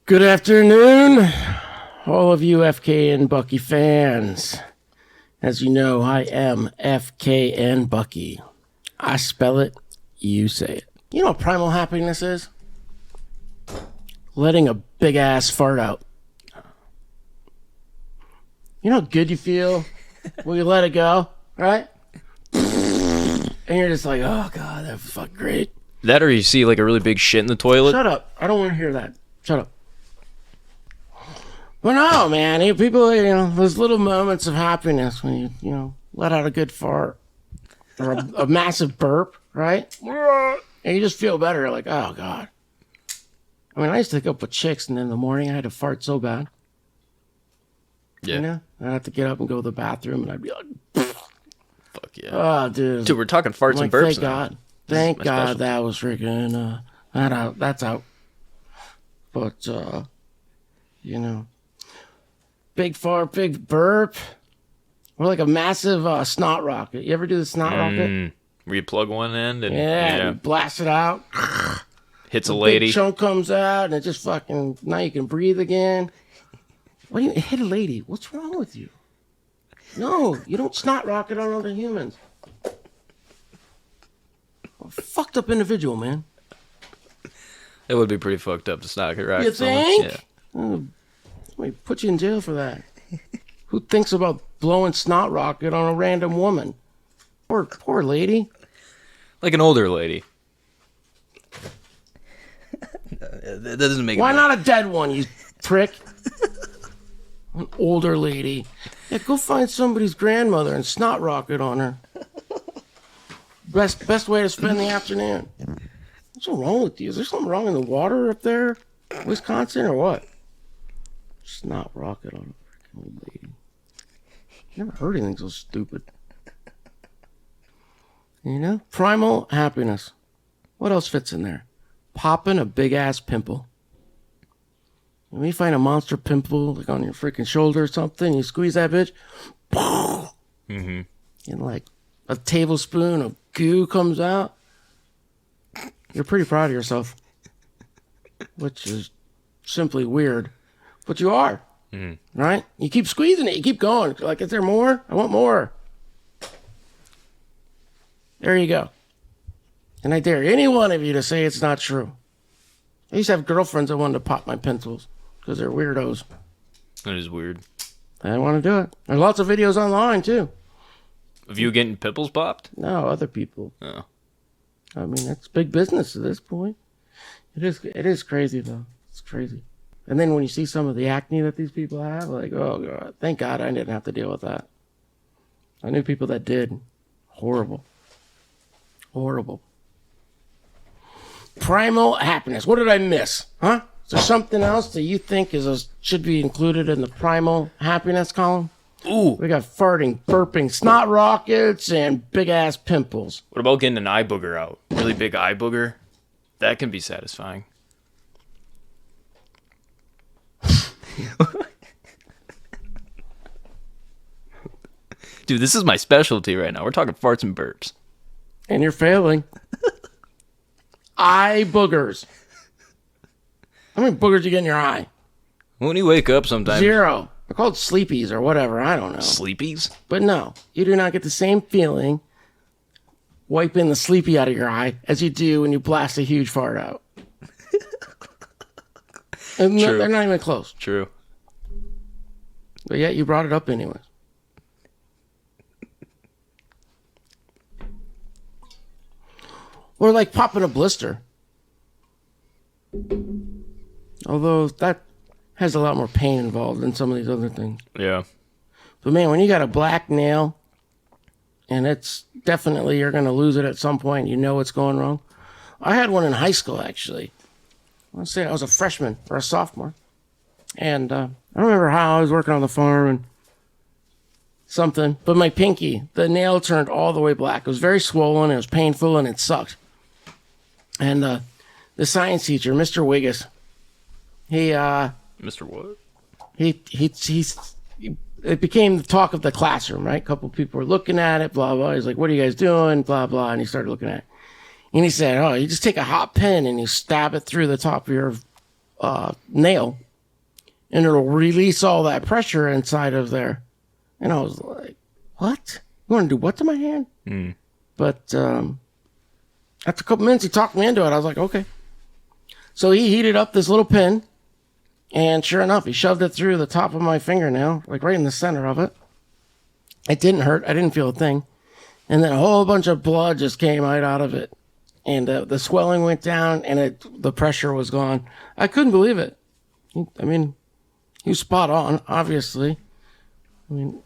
Good afternoon, all of you FknBucky fans. As you know, I am FknBucky. I spell it, you say it. You know what primal happiness is? Letting a big ass fart out. You know how good you feel when you let it go, right? And you're just like, oh God, that was fucking great. That or you see like a really big shit in the toilet. Shut up. I don't want to hear that. Shut up. Well, no, man. People, those little moments of happiness when you let out a good fart or a massive burp, right? And you just feel better. Like, oh, God. I mean, I used to go up with chicks, and in the morning I had to fart so bad. Yeah. I'd have to get up and go to the bathroom, and I'd be like, Fuck yeah. Oh, dude. Dude, we're talking farts and burps thank now. God. Thank God that was freaking, that's out. But, big fart, big burp, or like a massive snot rocket. You ever do the snot rocket? Where you plug one end and And blast it out. hits a lady. Big chunk comes out, and it just fucking, now you can breathe again. What do you hit a lady? What's wrong with you? No, you don't snot rocket on other humans. A fucked up individual, man. It would be pretty fucked up to snot rocket. You think? Yeah. Somebody put you in jail for that. Who thinks about blowing snot rocket on a random woman? Poor lady. Like an older lady. That doesn't make Why not a dead one, you prick? An older lady. Yeah, go find somebody's grandmother and snot rocket on her. Best way to spend the afternoon. What's wrong with you? Is there something wrong in the water up there? Wisconsin or what? Snot rocket on a freaking old lady. Never heard anything so stupid. Primal happiness. What else fits in there? Popping a big ass pimple. When you find a monster pimple like on your freaking shoulder or something, you squeeze that bitch, and like a tablespoon of goo comes out. You're pretty proud of yourself, which is simply weird, but you are, right? You keep squeezing it, you keep going. Like, is there more? I want more. There you go. And I dare any one of you to say it's not true. I used to have girlfriends that wanted to pop my pencils because they're weirdos. That is weird. I didn't want to do it. There's lots of videos online, too. Of you getting pimples popped? No, other people. Oh. I mean, that's big business at this point. It is crazy, though. It's crazy. And then when you see some of the acne that these people have, like, oh, God, thank God I didn't have to deal with that. I knew people that did. Horrible. Horrible. Primal happiness. What did I miss? Huh? Is there something else that you think should be included in the primal happiness column? Ooh. We got farting, burping, snot rockets, and big-ass pimples. What about getting an eye booger out? Really big eye booger? That can be satisfying. Dude, this is my specialty right now. We're talking farts and burps. And you're failing. Eye boogers. How many boogers you get in your eye? When you wake up sometimes. 0. They're called sleepies or whatever. I don't know. Sleepies? But no, you do not get the same feeling wiping the sleepy out of your eye as you do when you blast a huge fart out. And True. They're not even close. True. But yet you brought it up anyways. Or like popping a blister. Although that has a lot more pain involved than some of these other things. Yeah. But man, when you got a black nail, and it's definitely you're going to lose it at some point, you know what's going wrong. I had one in high school, actually. Let's say I was a freshman or a sophomore. And I don't remember how I was working on the farm and something. But my pinky, the nail turned all the way black. It was very swollen, it was painful, and it sucked. And the science teacher, Mr. Wiggis, he... Mr. What? It became the talk of the classroom, right? A couple people were looking at it, blah, blah. He's like, what are you guys doing? Blah, blah. And he started looking at it. And he said, oh, you just take a hot pin and you stab it through the top of your nail, and it'll release all that pressure inside of there. And I was like, what? You want to do what to my hand? But after a couple minutes, he talked me into it. I was like, okay. So he heated up this little pin, and sure enough, he shoved it through the top of my fingernail, like right in the center of it. It didn't hurt. I didn't feel a thing. And then a whole bunch of blood just came right out of it. And the swelling went down, and the pressure was gone. I couldn't believe it. I mean, he was spot on, obviously. I mean,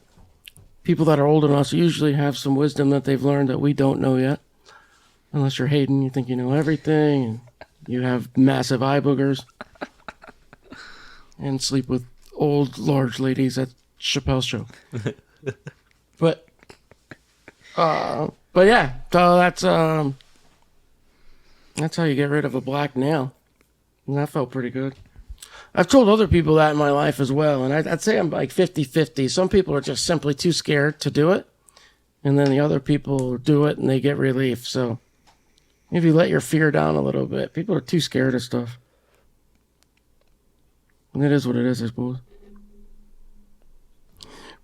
people that are older than us usually have some wisdom that they've learned that we don't know yet. Unless you're Hayden, you think you know everything, and you have massive eye boogers, and sleep with old, large ladies at Chappelle's show. But yeah, so that's how you get rid of a black nail. And that felt pretty good. I've told other people that in my life as well, and I'd say I'm like 50-50. Some people are just simply too scared to do it, and then the other people do it and they get relief. So if you let your fear down a little bit, people are too scared of stuff. And it is what it is, I suppose.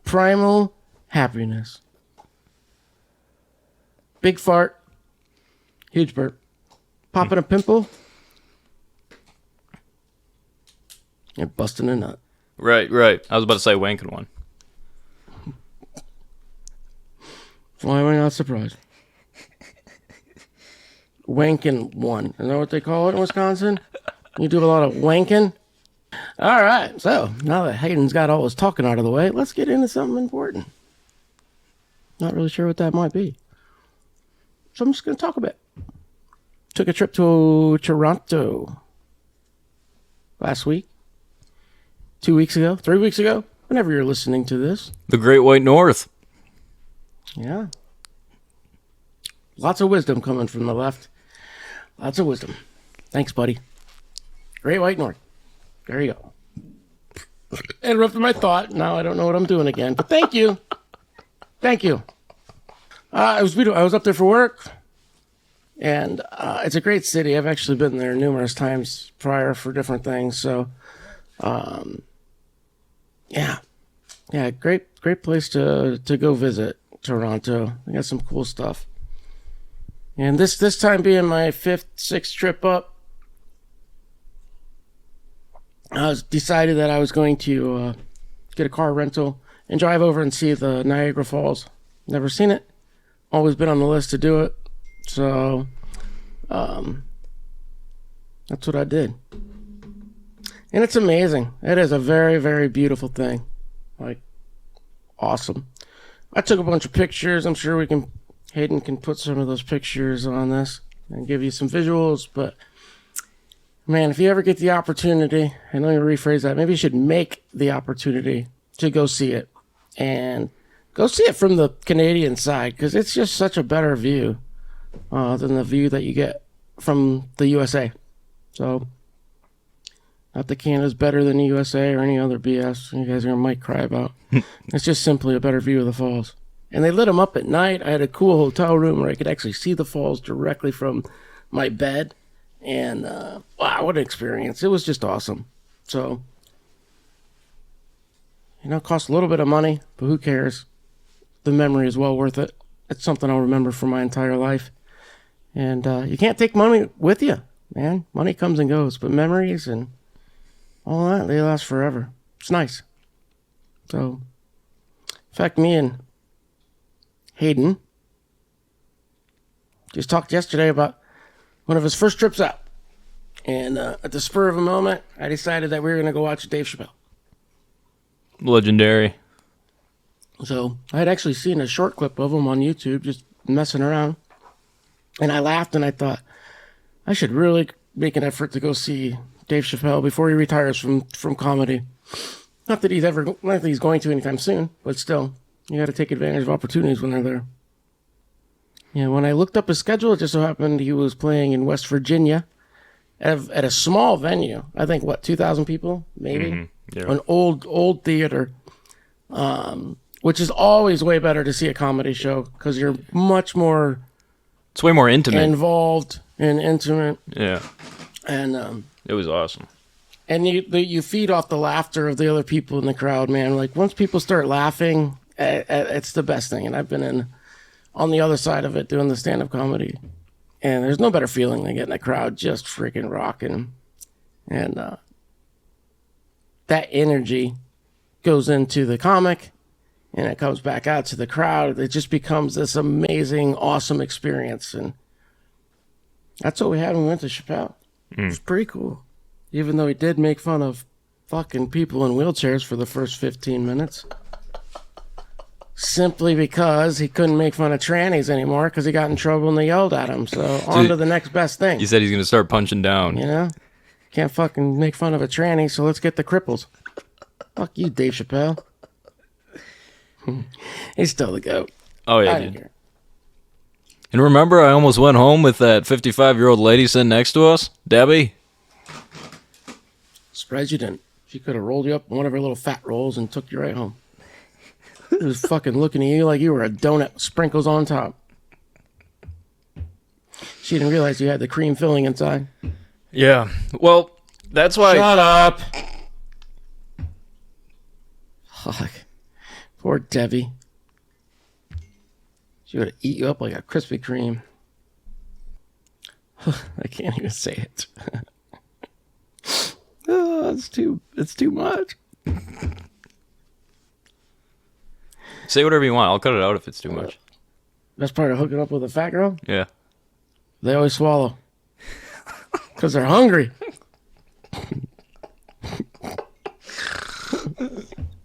Primal happiness. Big fart. Huge burp. Popping a pimple. And busting a nut. Right. I was about to say wanking one. Why am I not surprised? Wanking one. Is that what they call it in Wisconsin? You do a lot of wanking? All right. So now that Hayden's got all his talking out of the way, let's get into something important. Not really sure what that might be. So I'm just going to talk a bit. Took a trip to Toronto last week. 2 weeks ago, 3 weeks ago, whenever you're listening to this. The Great White North. Yeah. Lots of wisdom coming from the left. Lots of wisdom. Thanks, buddy. Great White North. There you go. Interrupted my thought. Now I don't know what I'm doing again, but thank you. Thank you. It was beautiful. I was up there for work, and it's a great city. I've actually been there numerous times prior for different things, so... Yeah, great place to go visit Toronto. They got some cool stuff. And this time being my 5th, 6th trip up, I decided that I was going to get a car rental and drive over and see the Niagara Falls. Never seen it. Always been on the list to do it. So, that's what I did. And it's amazing. It is a very, very beautiful thing. Like, awesome. I took a bunch of pictures. I'm sure Hayden can put some of those pictures on this and give you some visuals. But, man, if you ever get the opportunity, and let me rephrase that, maybe you should make the opportunity to go see it. And go see it from the Canadian side, because it's just such a better view than the view that you get from the USA. So... not that Canada's better than the USA or any other BS you guys might cry about. It's just simply a better view of the falls. And they lit them up at night. I had a cool hotel room where I could actually see the falls directly from my bed. And, wow, what an experience. It was just awesome. So, it costs a little bit of money, but who cares? The memory is well worth it. It's something I'll remember for my entire life. And you can't take money with you, man. Money comes and goes, but memories and... all that, they last forever. It's nice. So, in fact, me and Hayden just talked yesterday about one of his first trips out. And at the spur of a moment, I decided that we were going to go watch Dave Chappelle. Legendary. So, I had actually seen a short clip of him on YouTube, just messing around. And I laughed and I thought, I should really make an effort to go see Dave Chappelle before he retires from comedy. Not that he's going to anytime soon, but still, you got to take advantage of opportunities when they're there. Yeah, when I looked up his schedule, it just so happened he was playing in West Virginia at a small venue. I think 2,000 people, maybe. Mm-hmm. Yeah. An old theater, which is always way better to see a comedy show because you're much more. It's way more intimate, involved and intimate. Yeah, and. It was awesome. And you feed off the laughter of the other people in the crowd, man. Like once people start laughing, it's the best thing. And I've been on the other side of it doing the stand-up comedy, and there's no better feeling than getting a crowd just freaking rocking, and that energy goes into the comic, and it comes back out to the crowd. It just becomes this amazing, awesome experience, and that's what we had when we went to Chappelle. It was pretty cool. Even though he did make fun of fucking people in wheelchairs for the first 15 minutes. Simply because he couldn't make fun of trannies anymore because he got in trouble and they yelled at him. So on to the next best thing. He said he's going to start punching down. You know? Can't fucking make fun of a tranny, so let's get the cripples. Fuck you, Dave Chappelle. He's still the GOAT. Oh, yeah, I don't dude. care. And remember, I almost went home with that 55-year-old lady sitting next to us? Debbie? Surprised you didn't. She could have rolled you up in one of her little fat rolls and took you right home. He was fucking looking at you like you were a donut with sprinkles on top. She didn't realize you had the cream filling inside. Yeah. Well, that's why... Shut up! Fuck. Poor Debbie. She would have eat you up like a Krispy Kreme. I can't even say it. Oh, it's too much. Say whatever you want. I'll cut it out if it's too much. Best part of hooking up with a fat girl? Yeah. They always swallow. Because they're hungry.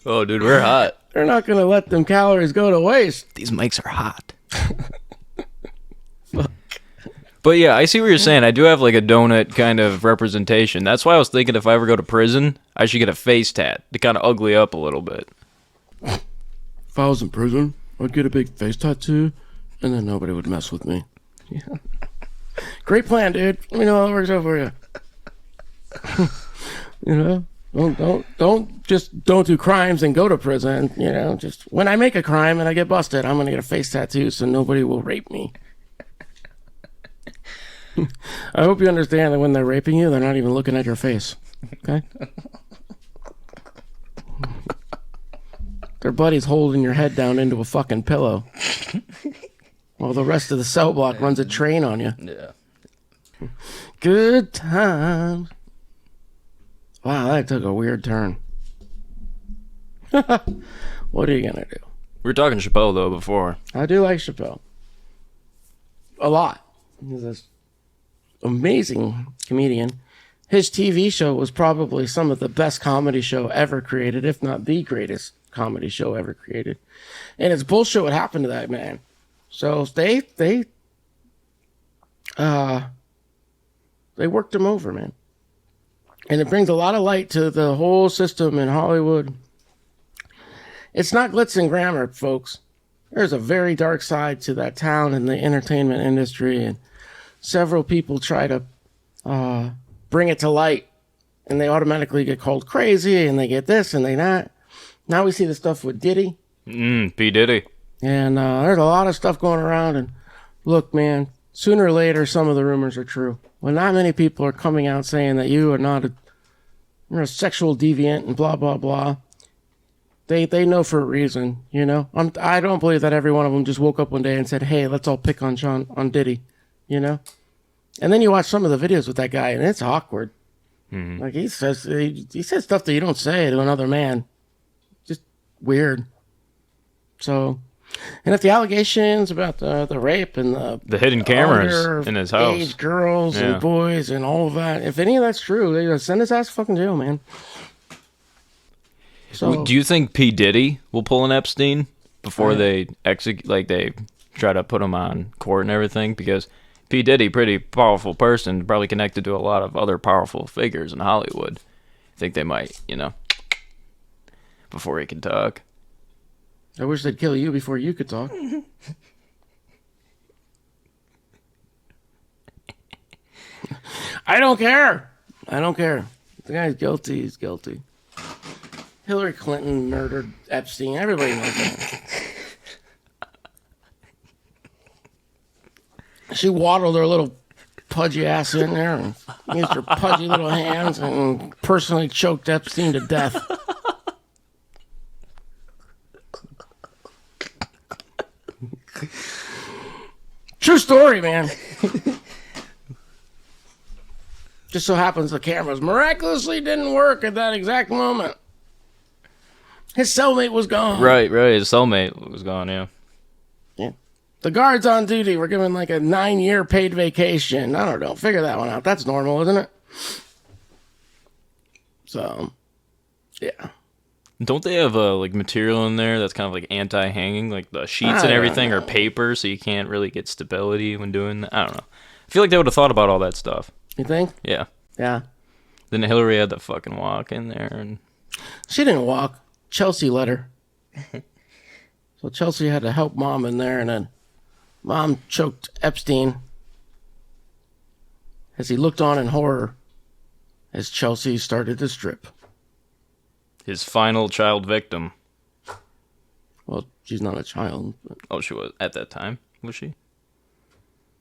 Oh, dude, we're hot. They're not going to let them calories go to waste. These mics are hot. But yeah, I see what you're saying. I do have like a donut kind of representation. That's why I was thinking if I ever go to prison, I should get a face tat to kind of ugly up a little bit. If I was in prison, I'd get a big face tattoo, and then nobody would mess with me. Yeah. Great plan, dude. Let me know how it works out for you. You know, don't do crimes and go to prison. You know, just when I make a crime and I get busted, I'm gonna get a face tattoo so nobody will rape me. I hope you understand that when they're raping you, they're not even looking at your face. Okay? Their buddy's holding your head down into a fucking pillow while the rest of the cell block runs a train on you. Yeah. Good times. Wow, that took a weird turn. What are you gonna do? We were talking Chappelle, though, before. I do like Chappelle. A lot. He's this amazing comedian. His TV show was probably some of the best comedy show ever created, if not the greatest comedy show ever created. And it's bullshit what happened to that man. So they worked him over, man. And it brings a lot of light to the whole system in Hollywood. It's not glitz and glamour, folks. There's a very dark side to that town and the entertainment industry, and several people try to bring it to light, and they automatically get called crazy, and they get this, and they that. Now we see the stuff with Diddy. P. Diddy. And there's a lot of stuff going around, and look, man, sooner or later, some of the rumors are true. When not many people are coming out saying that you're a sexual deviant and blah, blah, blah, they know for a reason, you know? I don't believe that every one of them just woke up one day and said, hey, let's all pick on Diddy, you know? And then you watch some of the videos with that guy, and it's awkward. Mm-hmm. Like, he says stuff that you don't say to another man. Just weird. So, and if the allegations about the rape and the hidden cameras in his house, age girls and boys and all of that, if any of that's true, they send his ass to fucking jail, man. So, do you think P. Diddy will pull an Epstein before they execute, like they try to put him on court and everything? Because P. Diddy, pretty powerful person, probably connected to a lot of other powerful figures in Hollywood. I think they might, before he can talk. I wish they'd kill you before you could talk. I don't care. The guy's guilty. He's guilty. Hillary Clinton murdered Epstein. Everybody knows that. She waddled her little pudgy ass in there and used her pudgy little hands and personally choked Epstein to death. True story, man. Just so happens the cameras miraculously didn't work at that exact moment. His cellmate was gone. Right. His cellmate was gone, yeah. Yeah. The guards on duty were given like a 9-year paid vacation. I don't know. Figure that one out. That's normal, isn't it? So, yeah. Don't they have like material in there that's kind of like anti-hanging? Like the sheets and everything are paper, so you can't really get stability when doing that. I don't know. I feel like they would have thought about all that stuff. You think? Yeah. Yeah. Then Hillary had to fucking walk in there. And she didn't walk. Chelsea let her. So Chelsea had to help Mom in there, and then Mom choked Epstein as he looked on in horror as Chelsea started to strip. His final child victim. Well, she's not a child. But... Oh, she was at that time, was she?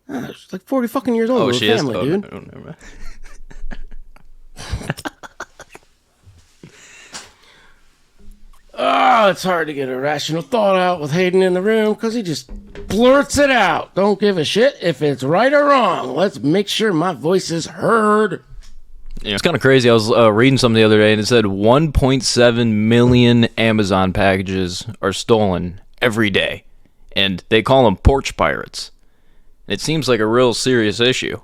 She's like 40 fucking years old. Oh, she family, is? dude. Oh, never mind. Oh, it's hard to get a rational thought out with Hayden in the room because he just blurts it out. Don't give a shit if it's right or wrong. Let's make sure my voice is heard. Yeah, it's kind of crazy. I was reading something the other day, and it said 1.7 million Amazon packages are stolen every day, and they call them porch pirates. It seems like a real serious issue.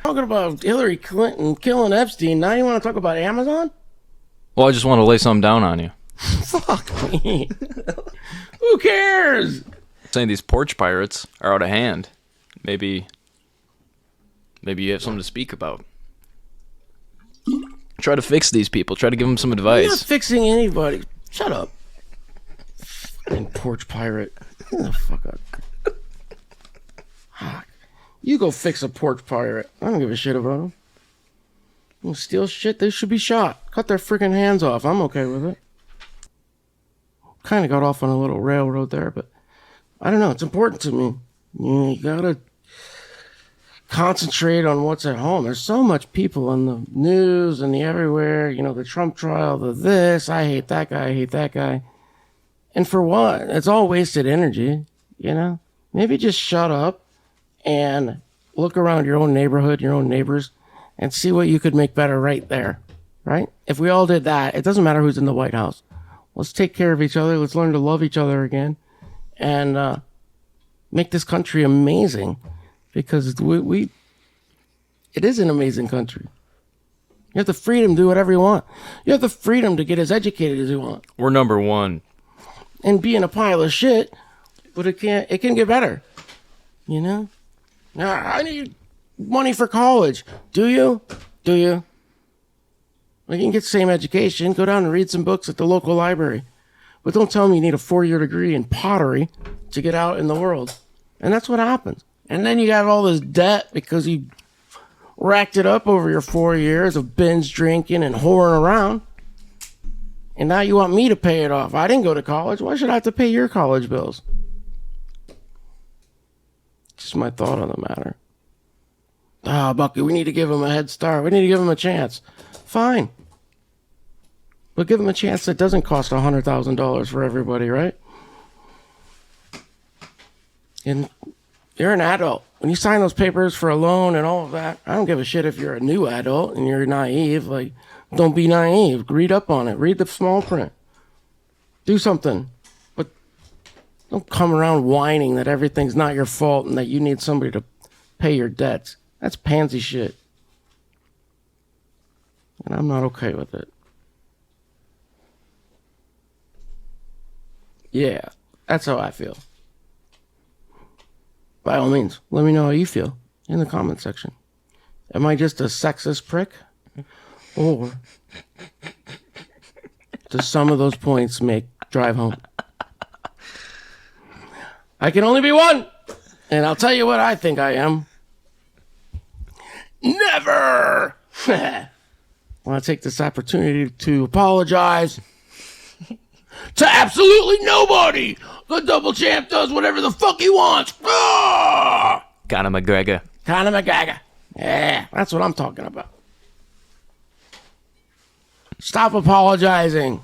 Talking about Hillary Clinton killing Epstein, now you want to talk about Amazon? Well, I just want to lay something down on you. Fuck me. Who cares? Saying these porch pirates are out of hand. Maybe you have something to speak about. Try to fix these people. Try to give them some advice. You're not fixing anybody. Shut up. Fucking porch pirate. Get the fuck up. You go fix a porch pirate. I don't give a shit about them. You steal shit, they should be shot. Cut their freaking hands off. I'm okay with it. Kind of got off on a little railroad there, but I don't know. It's important to me. You gotta concentrate on what's at home. There's so much people in the news and the everywhere. You know, the Trump trial, the this. I hate that guy. I hate that guy. And for what? It's all wasted energy. You know, maybe just shut up and look around your own neighborhood, your own neighbors, and see what you could make better right there. Right? If we all did that, it doesn't matter who's in the White House. Let's take care of each other. Let's learn to love each other again and make this country amazing, because it is an amazing country. You have the freedom to do whatever you want. You have the freedom to get as educated as you want. We're number one. And being a pile of shit, but it can get better. You know? Now, I need money for college. Do you? Well, you can get the same education. Go down and read some books at the local library. But don't tell me you need a 4-year degree in pottery to get out in the world. And that's what happens. And then you have all this debt because you racked it up over your 4 years of binge drinking and whoring around. And now you want me to pay it off. I didn't go to college. Why should I have to pay your college bills? Just my thought on the matter. Bucky, we need to give him a head start. We need to give him a chance. Fine. But give him a chance that doesn't cost $100,000 for everybody, right? And you're an adult. When you sign those papers for a loan and all of that, I don't give a shit if you're a new adult and you're naive. Like, don't be naive. Read up on it. Read the small print. Do something. But don't come around whining that everything's not your fault and that you need somebody to pay your debts. That's pansy shit. And I'm not okay with it. Yeah, that's how I feel. By all means, let me know how you feel in the comment section. Am I just a sexist prick? Or does some of those points drive home? I can only be one! And I'll tell you what I think I am. Never! I want to take this opportunity to apologize to absolutely nobody. The double champ does whatever the fuck he wants. Conor McGregor. Conor McGregor. Yeah, that's what I'm talking about. Stop apologizing.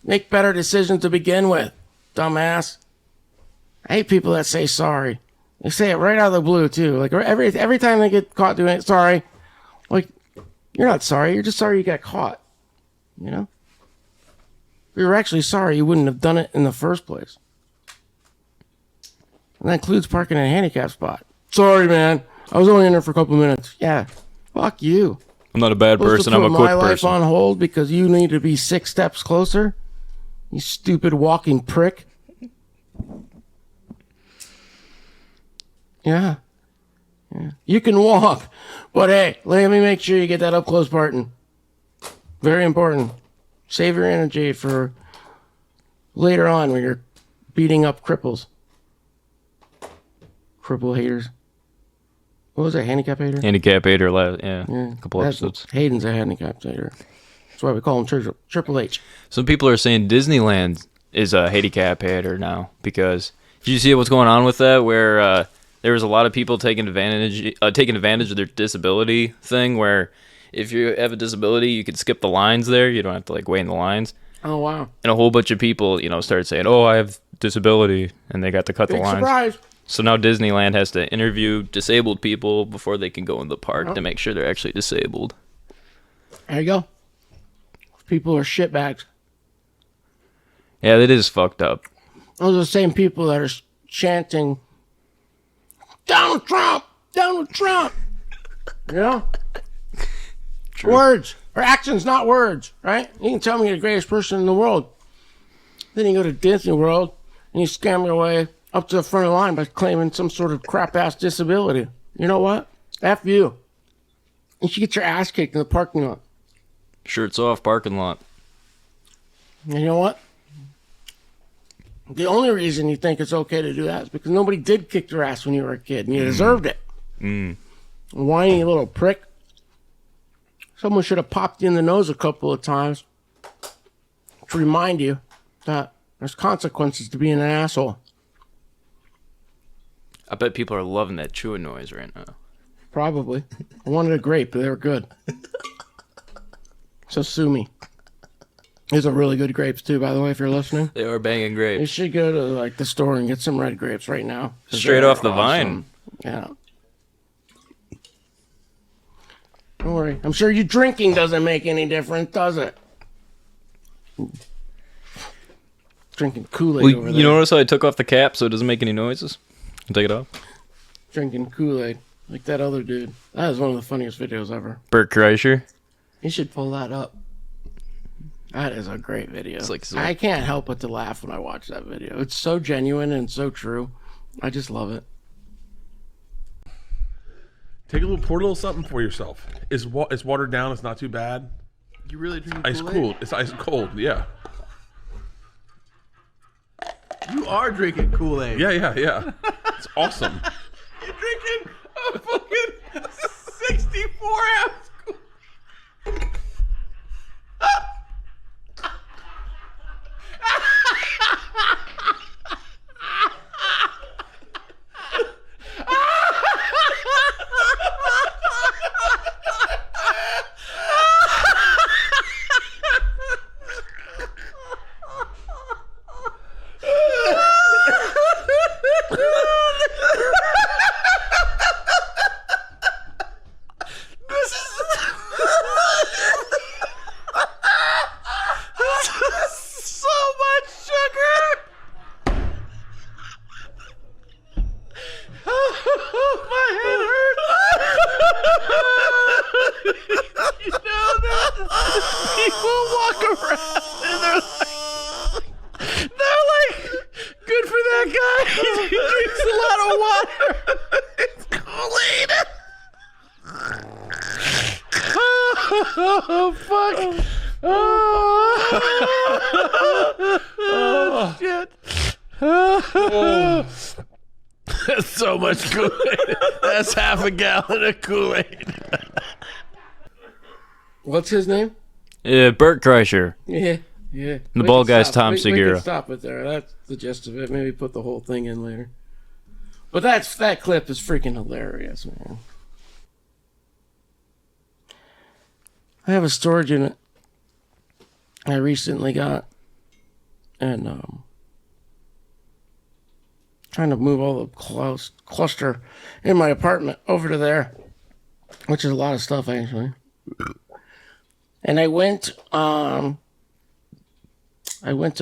Make better decisions to begin with, dumbass. I hate people that say sorry. They say it right out of the blue, too. Like, every time they get caught doing it, sorry. Like, you're not sorry. You're just sorry you got caught. You know? If you were actually sorry, you wouldn't have done it in the first place. And that includes parking in a handicap spot. Sorry, man. I was only in there for a couple minutes. Yeah. Fuck you. I'm not a bad person. I'm a quick my life person. on hold because you need to be 6 steps closer? You stupid walking prick. Yeah. You can walk, but hey, let me make sure you get that up close parting. Very important. Save your energy for later on when you're beating up cripples. Cripple haters. What was that? Handicap hater? Handicap hater, yeah. A couple episodes. Hayden's a handicap hater. That's why we call him Triple H. Some people are saying Disneyland is a handicap hater now because did you see what's going on with that? Where there was a lot of people taking advantage of their disability thing. Where if you have a disability, you can skip the lines there. You don't have to like wait in the lines. Oh wow! And a whole bunch of people, started saying, "Oh, I have disability," and they got to cut the lines. Surprise! So now Disneyland has to interview disabled people before they can go in the park to make sure they're actually disabled. There you go. People are shitbags. Yeah, that is fucked up. Those are the same people that are chanting, Donald Trump! Donald Trump! You know? True. Words. Or actions, not words, right? You can tell me you're the greatest person in the world. Then you go to Disney World and you scam your way up to the front of the line by claiming some sort of crap-ass disability. You know what? F you. You should get your ass kicked in the parking lot. Shirts off, parking lot. And you know what? The only reason you think it's okay to do that is because nobody did kick your ass when you were a kid, and you deserved it. Whiny little prick. Someone should have popped you in the nose a couple of times to remind you that there's consequences to being an asshole. I bet people are loving that chewing noise right now. Probably. I wanted a grape, but they were good. So sue me. These are really good grapes too, by the way, if you're listening. They are banging grapes. You should go to like the store and get some red grapes right now. Straight off the vine. Yeah. Don't worry. I'm sure you drinking doesn't make any difference, does it? Drinking Kool-Aid over there. You notice how I took off the cap so it doesn't make any noises? I'll take it off. Drinking Kool-Aid. Like that other dude. That is one of the funniest videos ever. Bert Kreischer. You should pull that up. That is a great video. It's like I can't help but to laugh when I watch that video. It's so genuine and so true. I just love it. Pour a little something for yourself. It's watered down. It's not too bad. You really drinking Ice Kool-Aid? cold. It's ice cold. Yeah. You are drinking Kool-Aid. Yeah. It's awesome. You're drinking a fucking 64 ounce Kool-Aid. Oh, fuck. Oh, shit. Oh. That's so much Kool-Aid. That's half a gallon of Kool-Aid. What's his name? Bert Kreischer. Yeah. The bald guy's Tom We Segura. can stop it there. That's the gist of it. Maybe put the whole thing in later. But that clip is freaking hilarious, man. I have a storage unit I recently got, and trying to move all the cluster in my apartment over to there, which is a lot of stuff actually. And I went a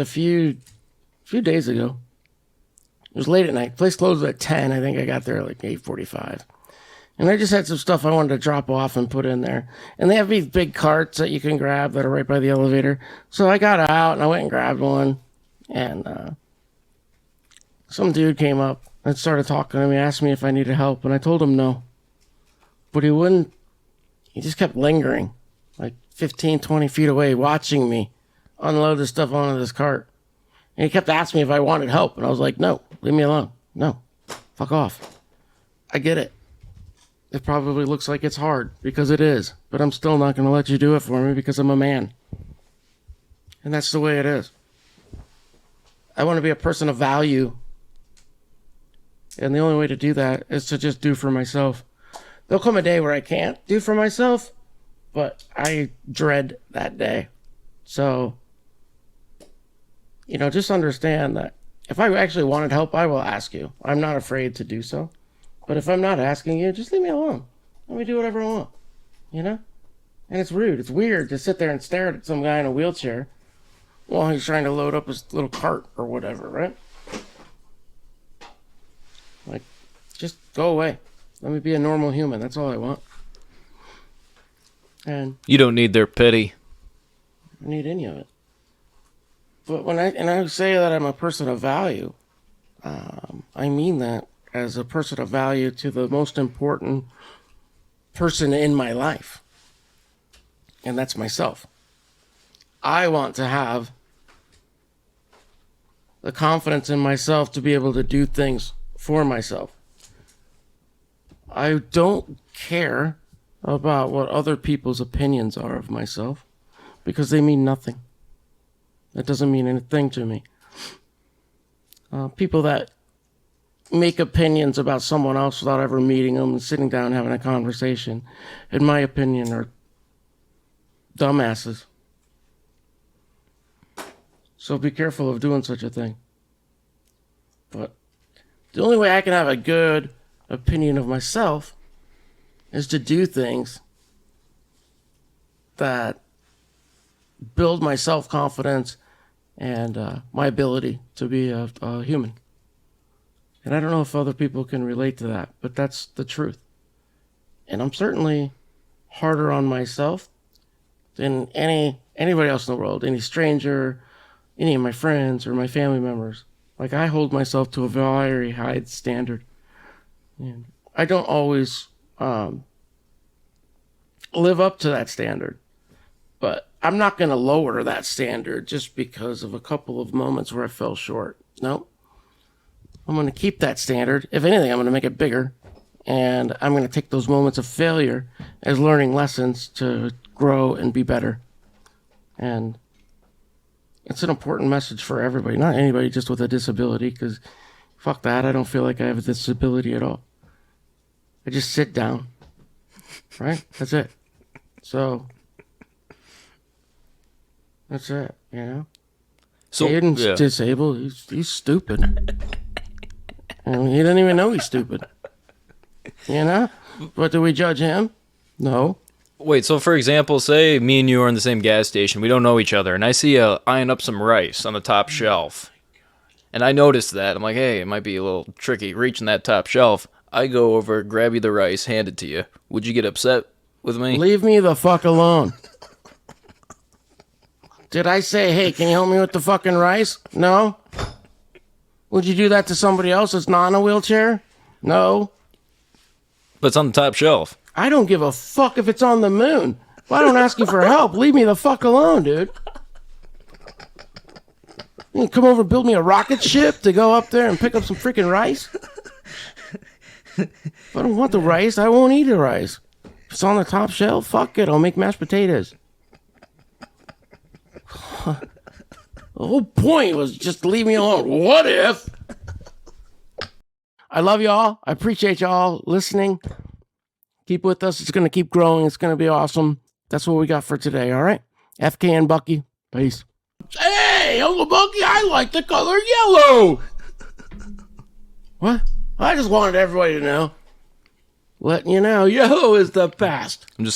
few days ago. It was late at night. Place closed at 10. I think I got there at like 8:45. And I just had some stuff I wanted to drop off and put in there. And they have these big carts that you can grab that are right by the elevator. So I got out and I went and grabbed one. And some dude came up and started talking to me, asked me if I needed help. And I told him no. But he wouldn't. He just kept lingering, like 15, 20 feet away, watching me unload the stuff onto this cart. And he kept asking me if I wanted help. And I was like, no, leave me alone. No, fuck off. I get it. It probably looks like it's hard, because it is. But I'm still not going to let you do it for me because I'm a man. And that's the way it is. I want to be a person of value. And the only way to do that is to just do for myself. There'll come a day where I can't do for myself, but I dread that day. So, just understand that if I actually wanted help, I will ask you. I'm not afraid to do so. But if I'm not asking you, just leave me alone. Let me do whatever I want, And it's rude. It's weird to sit there and stare at some guy in a wheelchair while he's trying to load up his little cart or whatever, right? Like, just go away. Let me be a normal human. That's all I want. And You don't need their pity. I don't need any of it. But when I say that I'm a person of value, I mean that as a person of value to the most important person in my life. And that's myself. I want to have the confidence in myself to be able to do things for myself. I don't care about what other people's opinions are of myself, because they mean nothing. That doesn't mean anything to me. People that make opinions about someone else without ever meeting them and sitting down and having a conversation, in my opinion, are dumbasses. So be careful of doing such a thing. But the only way I can have a good opinion of myself is to do things that build my self-confidence and my ability to be a human. And I don't know if other people can relate to that, but that's the truth. And I'm certainly harder on myself than anybody else in the world, any stranger, any of my friends or my family members. Like, I hold myself to a very high standard. And I don't always live up to that standard. But I'm not going to lower that standard just because of a couple of moments where I fell short. No. I'm going to keep that standard. If anything, I'm going to make it bigger. And I'm going to take those moments of failure as learning lessons to grow and be better. And it's an important message for everybody. Not anybody just with a disability, because fuck that. I don't feel like I have a disability at all. I just sit down. Right? That's it. So, that's it, So, Aiden's disabled. He's stupid. And he doesn't even know he's stupid. But do we judge him? No. Wait, so for example, say me and you are in the same gas station. We don't know each other, and I see you eyeing up some rice on the top shelf. And I noticed that. I'm like, hey, it might be a little tricky reaching that top shelf. I go over, grab you the rice, hand it to you. Would you get upset with me? Leave me the fuck alone. Did I say, hey, can you help me with the fucking rice? No? Would you do that to somebody else that's not in a wheelchair? No. But it's on the top shelf. I don't give a fuck if it's on the moon. If I don't ask you for help, leave me the fuck alone, dude. You can come over and build me a rocket ship to go up there and pick up some freaking rice? If I don't want the rice, I won't eat the rice. If it's on the top shelf, fuck it, I'll make mashed potatoes. The whole point was just to leave me alone. What if? I love y'all. I appreciate y'all listening. Keep with us. It's going to keep growing. It's going to be awesome. That's what we got for today, all right? FknBucky, peace. Hey, Uncle Bucky, I like the color yellow. What? I just wanted everybody to know. Letting you know, yellow is the best. I'm just